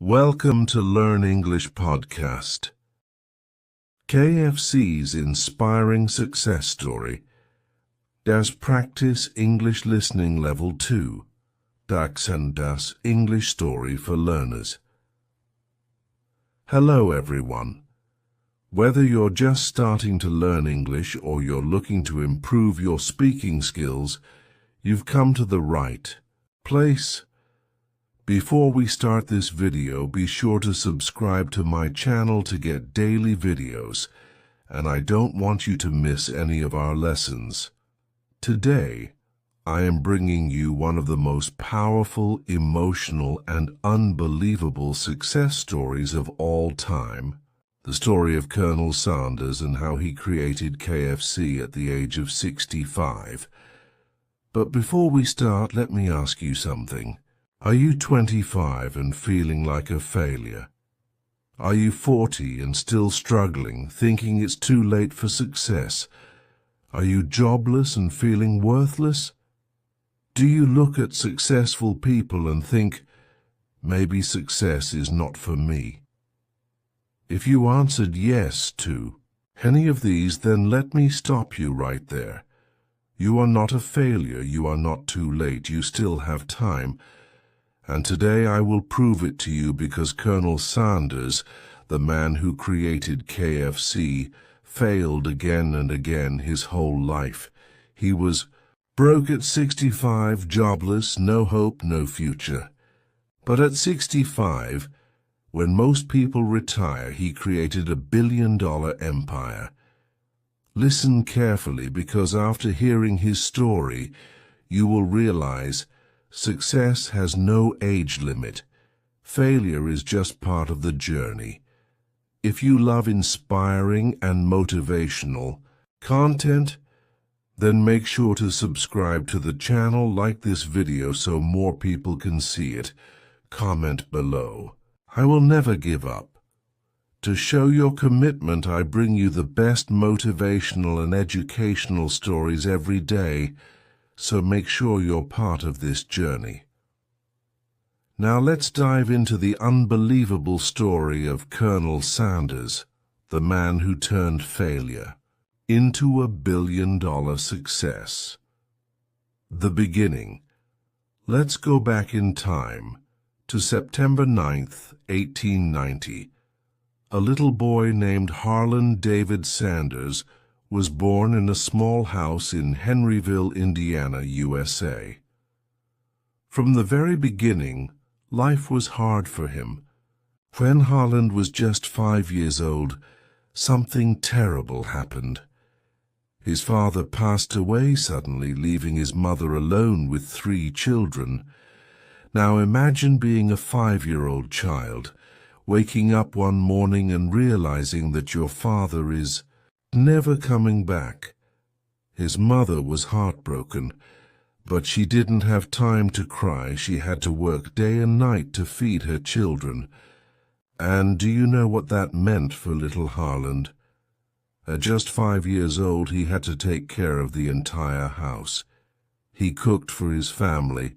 Welcome to Learn English podcast. KFC's inspiring success story. Das Practice English Listening Level 2. Das and das English Story for Learners. Hello everyone. Whether you're just starting to learn English or you're looking to improve your speaking skills, you've come to the right place. Before we start this video, be sure to subscribe to my channel to get daily videos, and I don't want you to miss any of our lessons. Today, I am bringing you one of the most powerful, emotional, and unbelievable success stories of all time. The story of Colonel Sanders and how he created KFC at the age of 65. But before we start, let me ask you something. Are you 25 and feeling like a failure? Are you 40 and still struggling, thinking it's too late for success? Are you jobless and feeling worthless? Do you look at successful people and think, maybe success is not for me? If you answered yes to any of these, then let me stop you right there. You are not a failure, you are not too late, you still have time. And today I will prove it to you because Colonel Sanders, the man who created KFC, failed again and again his whole life. He was broke at 65, jobless, no hope, no future. But at 65, when most people retire, he created a billion-dollar empire. Listen carefully, because after hearing his story, you will realize success has no age limit. Failure is just part of the journey. If you love inspiring and motivational content, then make sure to subscribe to the channel, like this video so more people can see it. Comment below. I will never give up. To show your commitment, I bring you the best motivational and educational stories every day. So make sure you're part of this journey. Now let's dive into the unbelievable story of Colonel Sanders, the man who turned failure into a billion-dollar success. The beginning. Let's go back in time to September 9th, 1890. A little boy named Harland David Sanders was born in a small house in Henryville, Indiana, USA. From the very beginning, life was hard for him. When Harland was just 5 years old, something terrible happened. His father passed away suddenly, leaving his mother alone with 3 children. Now imagine being a 5-year-old child, waking up one morning and realizing that your father is never coming back. His mother was heartbroken, but she didn't have time to cry. She had to work day and night to feed her children. And do you know what that meant for little Harland? At just 5 years old, he had to take care of the entire house. He cooked for his family.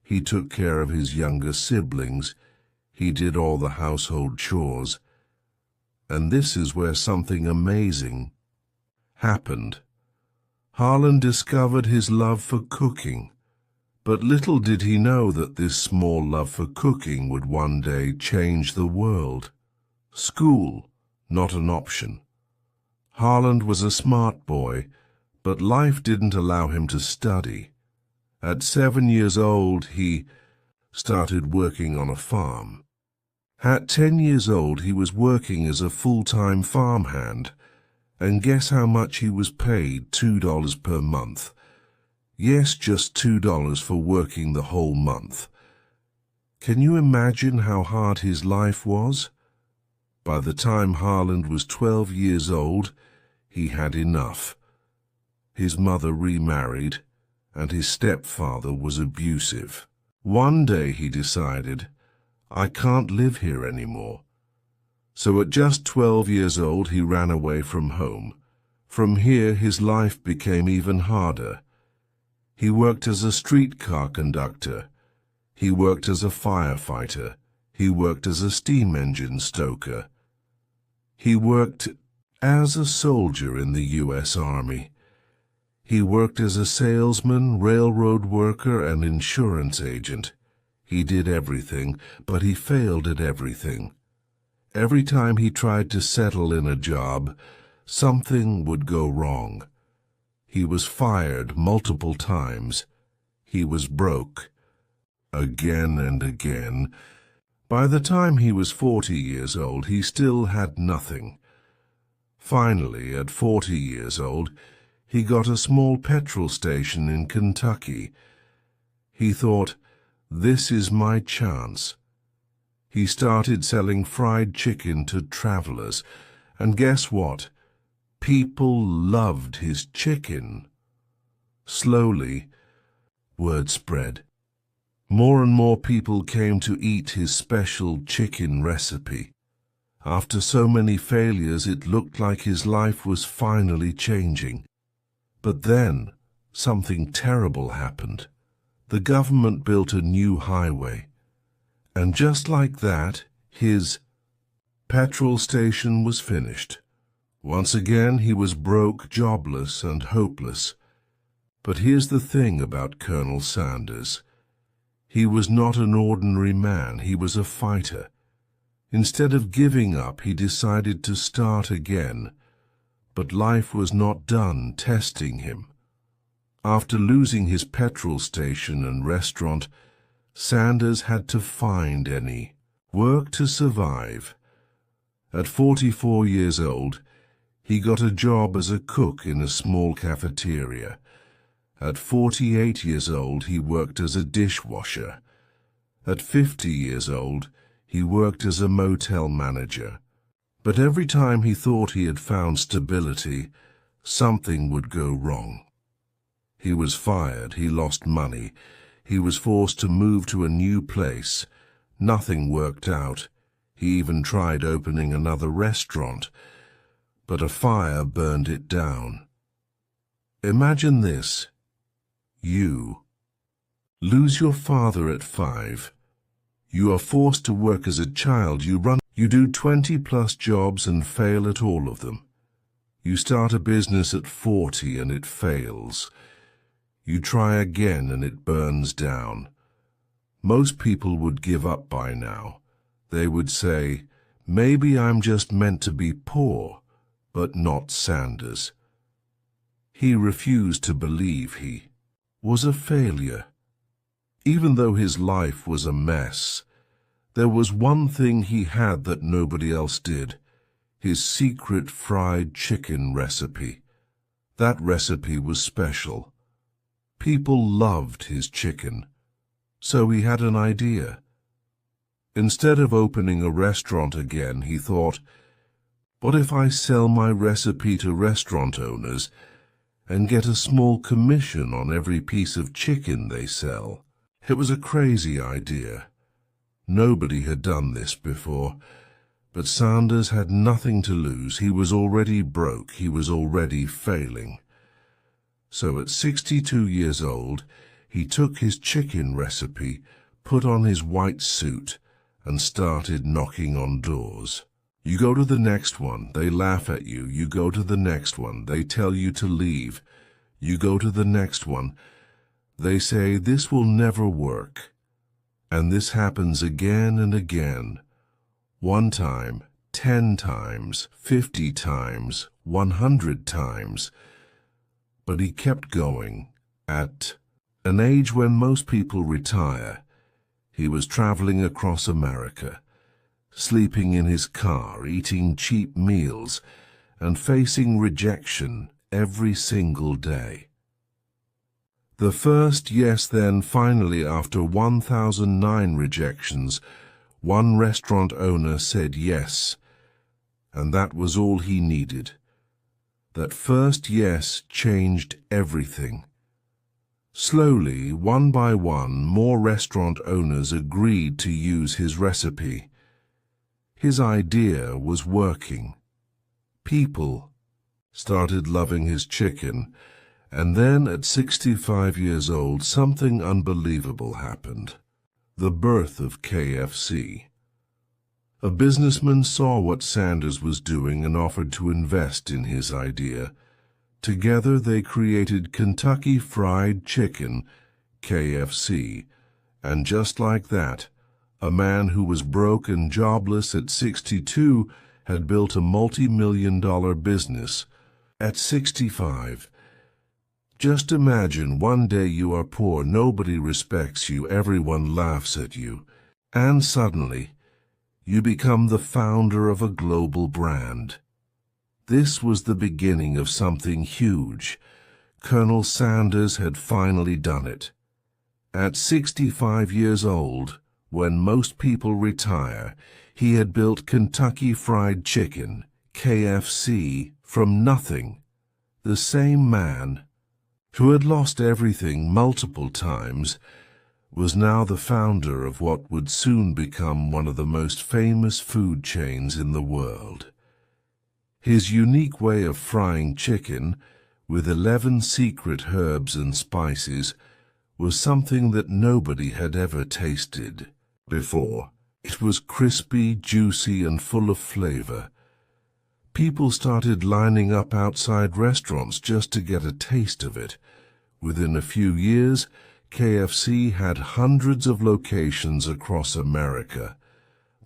He took care of his younger siblings. He did all the household chores. And this is where something amazing happened. Harland discovered his love for cooking, but little did he know that this small love for cooking would one day change the world. School, not an option. Harland was a smart boy, but life didn't allow him to study. At 7 years old, he started working on a farm. At 10 years old, he was working as a full-time farmhand. And guess how much he was paid? $2 per month. Yes, just $2 for working the whole month. Can you imagine how hard his life was? By the time Harland was 12 years old, he had enough. His mother remarried, and his stepfather was abusive. One day he decided, I can't live here anymore. So at just 12 years old, he ran away from home. From here, his life became even harder. He worked as a streetcar conductor. He worked as a firefighter. He worked as a steam engine stoker. He worked as a soldier in the U.S. Army. He worked as a salesman, railroad worker, and insurance agent. He did everything, but he failed at everything. Every time he tried to settle in a job, something would go wrong. He was fired multiple times. He was broke. Again and again. By the time he was 40 years old, he still had nothing. Finally, at 40 years old, he got a small petrol station in Kentucky. He thought, "This is my chance." He started selling fried chicken to travelers, and guess what? People loved his chicken. Slowly, word spread. More and more people came to eat his special chicken recipe. After so many failures, it looked like his life was finally changing. But then, something terrible happened. The government built a new highway. And just like that, his petrol station was finished. Once again, he was broke, jobless, and hopeless. But here's the thing about Colonel Sanders. He was not an ordinary man. He was a fighter. Instead of giving up, he decided to start again. But life was not done testing him. After losing his petrol station and restaurant, Sanders had to find any work to survive. At 44 years old, he got a job as a cook in a small cafeteria. At 48 years old, he worked as a dishwasher. At 50 years old, he worked as a motel manager. But every time he thought he had found stability, something would go wrong. He was fired, he lost money, he was forced to move to a new place. Nothing worked out. He even tried opening another restaurant, but a fire burned it down. Imagine this. You lose your father at 5. You are forced to work as a child. You do 20+ jobs and fail at all of them. You start a business at 40 and it fails. You try again and it burns down. Most people would give up by now. They would say, "Maybe I'm just meant to be poor," but not Sanders. He refused to believe he was a failure. Even though his life was a mess, there was one thing he had that nobody else did: his secret fried chicken recipe. That recipe was special. People loved his chicken. So he had an idea. Instead of opening a restaurant again, he thought, what if I sell my recipe to restaurant owners and get a small commission on every piece of chicken they sell? It was a crazy idea. Nobody had done this before, but Sanders had nothing to lose. He was already broke. He was already failing. So at 62 years old, he took his chicken recipe, put on his white suit, and started knocking on doors. You go to the next one, they laugh at you. You go to the next one, they tell you to leave. You go to the next one, they say this will never work. And this happens again and again. 1 time, 10 times, 50 times, 100 times. But he kept going. At an age when most people retire, he was traveling across America, sleeping in his car, eating cheap meals, and facing rejection every single day. The first yes, then finally, after 1,009 rejections, one restaurant owner said yes, and that was all he needed. That first yes changed everything. Slowly, one by one, more restaurant owners agreed to use his recipe. His idea was working. People started loving his chicken, and then at 65 years old, something unbelievable happened. The birth of KFC. A businessman saw what Sanders was doing and offered to invest in his idea. Together they created Kentucky Fried Chicken, KFC, and just like that, a man who was broke and jobless at 62 had built a multi-million-dollar business at 65. Just imagine one day you are poor, nobody respects you, everyone laughs at you, and suddenly you become the founder of a global brand. This was the beginning of something huge. Colonel Sanders had finally done it. At 65 years old, when most people retire, he had built Kentucky Fried Chicken, KFC, from nothing. The same man, who had lost everything multiple times, was now the founder of what would soon become one of the most famous food chains in the world. His unique way of frying chicken, with 11 secret herbs and spices, was something that nobody had ever tasted before. It was crispy, juicy, and full of flavor. People started lining up outside restaurants just to get a taste of it. Within a few years, KFC had hundreds of locations across America.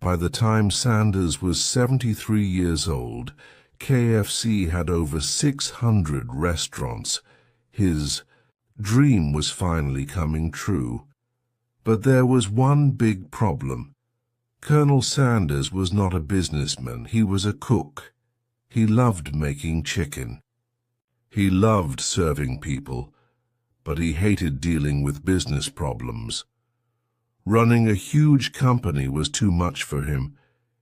By the time Sanders was 73 years old, KFC had over 600 restaurants. His dream was finally coming true. But there was one big problem. Colonel Sanders was not a businessman, he was a cook. He loved making chicken. He loved serving people, but he hated dealing with business problems. Running a huge company was too much for him.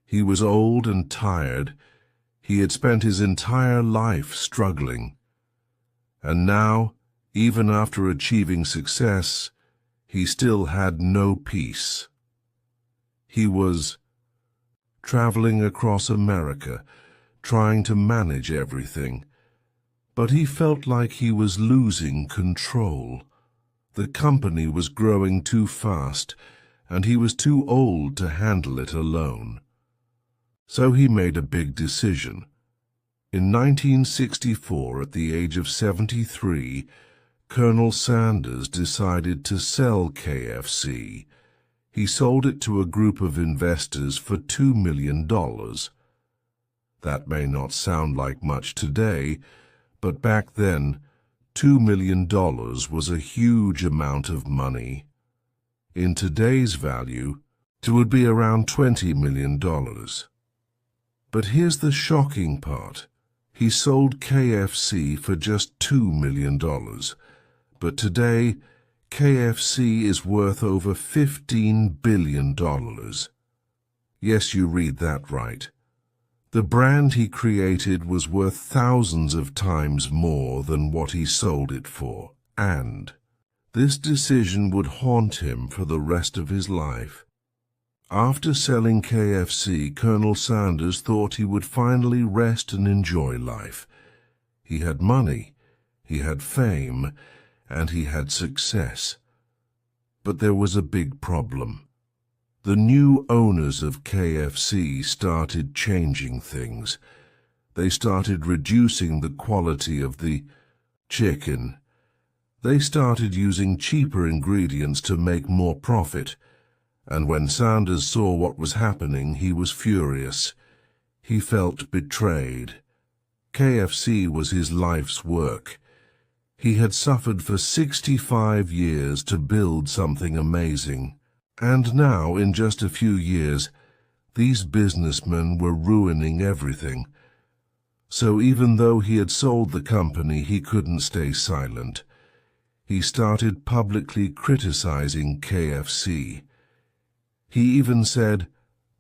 He was old and tired. He had spent his entire life struggling. And now, even after achieving success, he still had no peace. He was traveling across America, trying to manage everything, but he felt like he was losing control. The company was growing too fast, and he was too old to handle it alone. So he made a big decision. In 1964, at the age of 73, Colonel Sanders decided to sell KFC. He sold it to a group of investors for $2 million. That may not sound like much today, but back then, $2 million was a huge amount of money. In today's value, it would be around $20 million. But here's the shocking part. He sold KFC for just $2 million. But today, KFC is worth over $15 billion. Yes, you read that right. The brand he created was worth thousands of times more than what he sold it for, and this decision would haunt him for the rest of his life. After selling KFC, Colonel Sanders thought he would finally rest and enjoy life. He had money, he had fame, and he had success. But there was a big problem. The new owners of KFC started changing things. They started reducing the quality of the chicken. They started using cheaper ingredients to make more profit. And when Sanders saw what was happening, he was furious. He felt betrayed. KFC was his life's work. He had suffered for 65 years to build something amazing. And now, in just a few years, these businessmen were ruining everything. So even though he had sold the company, he couldn't stay silent. He started publicly criticizing KFC. He even said,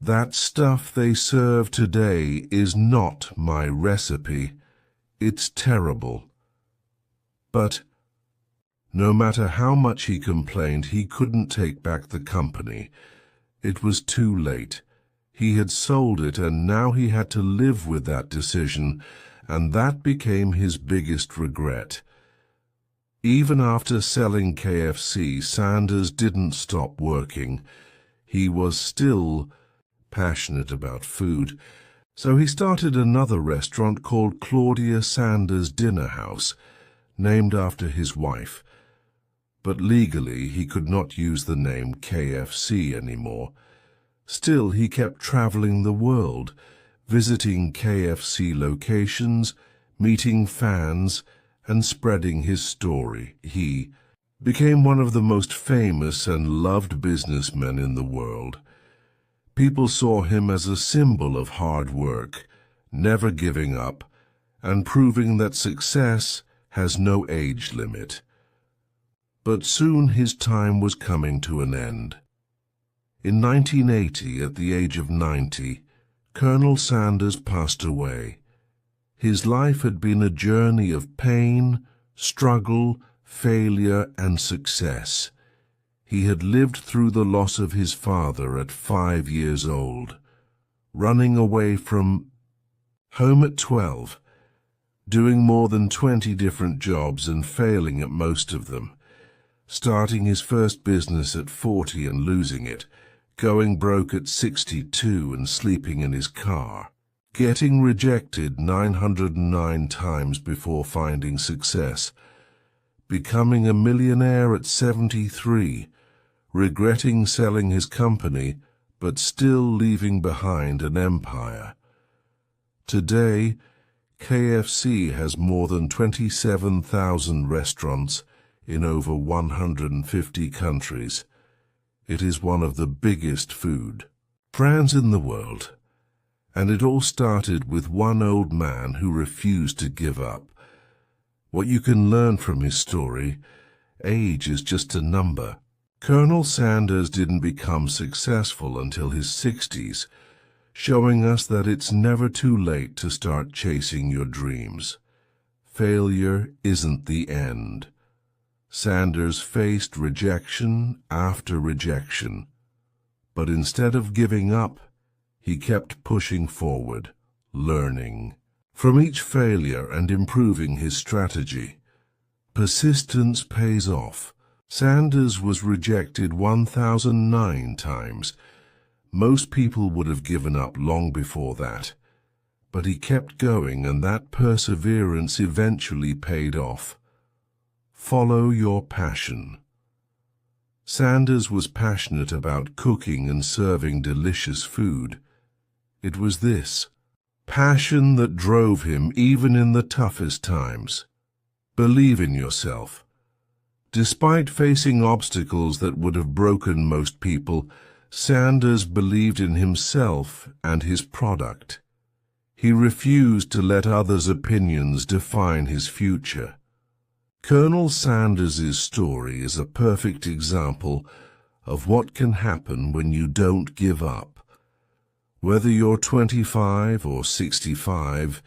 "That stuff they serve today is not my recipe. It's terrible." But no matter how much he complained, he couldn't take back the company. It was too late. He had sold it, and now he had to live with that decision, and that became his biggest regret. Even after selling KFC, Sanders didn't stop working. He was still passionate about food, so he started another restaurant called Claudia Sanders Dinner House, named after his wife. But legally he could not use the name KFC anymore. Still, he kept traveling the world, visiting KFC locations, meeting fans, and spreading his story. He became one of the most famous and loved businessmen in the world. People saw him as a symbol of hard work, never giving up, and proving that success has no age limit. But soon his time was coming to an end. In 1980, at the age of 90, Colonel Sanders passed away. His life had been a journey of pain, struggle, failure, and success. He had lived through the loss of his father at 5 years old, running away from home at 12, doing more than 20 different jobs and failing at most of them, starting his first business at 40 and losing it, going broke at 62 and sleeping in his car, getting rejected 909 times before finding success, becoming a millionaire at 73, regretting selling his company but still leaving behind an empire. Today, KFC has more than 27,000 restaurants in over 150 countries. It is one of the biggest food brands in the world, and it all started with one old man who refused to give up. What you can learn from his story: age is just a number. Colonel Sanders didn't become successful until his 60s, showing us that it's never too late to start chasing your dreams. Failure isn't the end. Sanders faced rejection after rejection, but instead of giving up, he kept pushing forward, learning from each failure and improving his strategy. Persistence pays off. Sanders was rejected 1,009 times. Most people would have given up long before that, but he kept going, and that perseverance eventually paid off. Follow your passion. Sanders was passionate about cooking and serving delicious food. It was this passion that drove him even in the toughest times. Believe in yourself. Despite facing obstacles that would have broken most people, Sanders believed in himself and his product. He refused to let others' opinions define his future. Colonel Sanders' story is a perfect example of what can happen when you don't give up. Whether you're 25 or 65,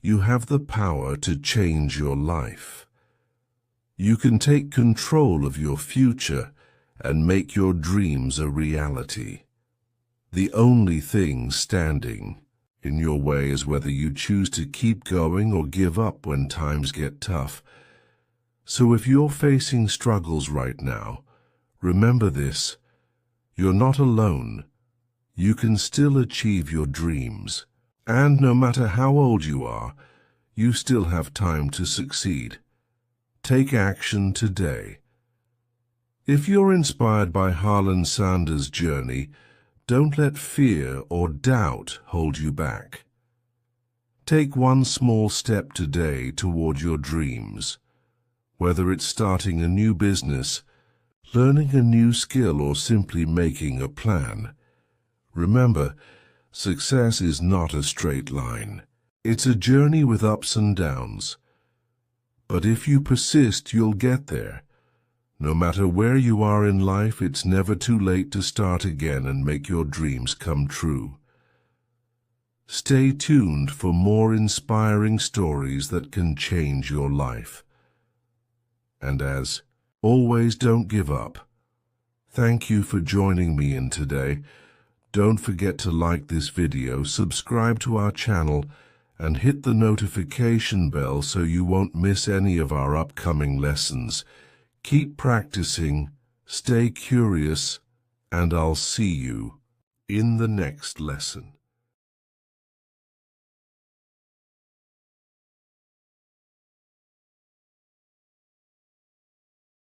you have the power to change your life. You can take control of your future and make your dreams a reality. The only thing standing in your way is whether you choose to keep going or give up when times get tough. So if you're facing struggles right now, remember this: you're not alone. You can still achieve your dreams. And no matter how old you are, you still have time to succeed. Take action today. If you're inspired by Harland Sanders' journey, don't let fear or doubt hold you back. Take one small step today toward your dreams. Whether it's starting a new business, learning a new skill, or simply making a plan. Remember, success is not a straight line. It's a journey with ups and downs. But if you persist, you'll get there. No matter where you are in life, it's never too late to start again and make your dreams come true. Stay tuned for more inspiring stories that can change your life. And as always, don't give up. Thank you for joining me in today. Don't forget to like this video, subscribe to our channel, and hit the notification bell so you won't miss any of our upcoming lessons. Keep practicing, stay curious, and I'll see you in the next lesson.